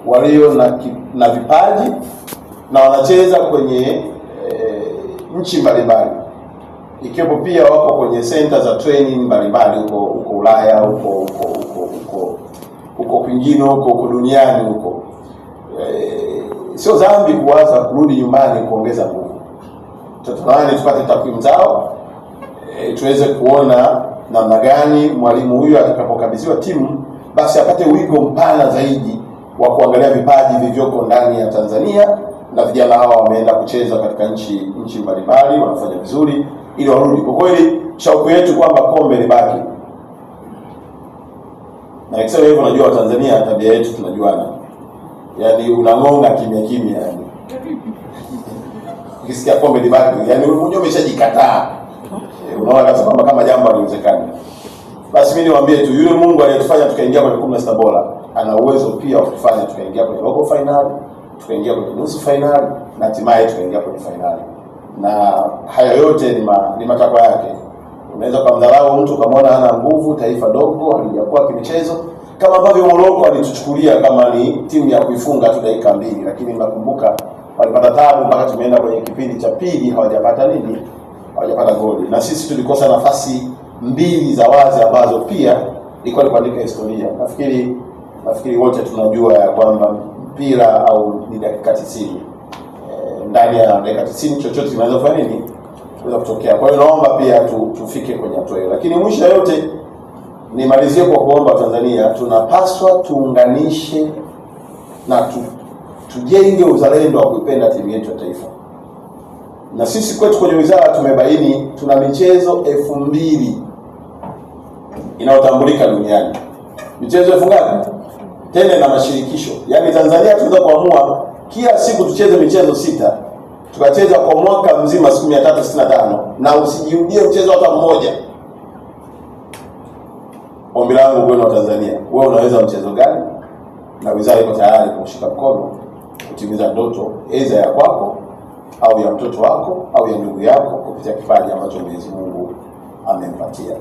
walio na vipaji na wanacheza kwenye nchi mbalimbali, ikiwepo pia wako kwenye center za training mbalimbali huko Ulaya, huko kwingine, huko duniani huko. Sio dhambi kuwaza kurudi nyumbani kuongeza nguvu. Tutamani tupate takwimu zao, tuweze kuona namna gani mwalimu huyu atakapokabidhiwa timu basi apate wigo mpana zaidi wa kuangalia vipaji vilivyoko ndani ya Tanzania, na vijana hawa wameenda kucheza katika nchi mbalimbali, wanafanya vizuri ili warudi. Kwa kweli shauku yetu kwamba kombe libaki. Na nikisema hivyo najua Watanzania tabia yetu tunajuana. Yaani unangonga kimya yani. Ukisikia kombe libaki, yani unajua umeshajikataa. Unaona kama jambo haliwezekani. Basi mimi niwaambie tu, yule Mungu aliyetufanya tukaingia kwenye 16 bora ana uwezo pia wa kufanya tukaingia kwenye robo finali, tukaingia kwenye nusu finali, na hatimaye tukaingia kwenye finali. Na haya yote ni matakwa yake. Unaweza kumdharau mtu kama hana nguvu, taifa dogo halijakuwa kimichezo, kama ambavyo Morocco alituchukulia kama ni timu ya kuifunga tu dakika 2, lakini nakumbuka walipata taabu mpaka tumeenda kwenye kipindi cha pili hawajapata goli. Na sisi tulikosa nafasi 2 za wazi ambazo pia ilikuwa ni kuandika historia. Nafikiri wote tunajua ya kwamba mpira au ni dakika 90. Ndani ya dakika 90 chochote kinaweza kufanya nini? Kunaweza kutokea. Kwa hiyo naomba pia tufike kwenye hatua hiyo. Lakini mwisho yote nimalizie kwa kuomba Tanzania, tunapaswa tuunganishe na tujenge uzalendo wa kuipenda timu yetu ya taifa. Na sisi kwetu kwenye wizara tumebaini tuna michezo 2000 inayotambulika duniani. Michezo 1000 ngapi? Tena na mashirikisho. Yaani Tanzania tunaweza kuamua kila siku tucheze michezo 6. Tukacheza kwa mwaka mzima siku 365 na usijirudie mchezo hata mmoja. Ombi langu kwenu wa Tanzania, wewe unaweza mchezo gani? Na wizara iko tayari kushika mkono kutimiza ndoto aidha ya kwako au ya mtoto wako au ya ndugu yako kupitia kipaji ambacho Mwenyezi Mungu amempatia.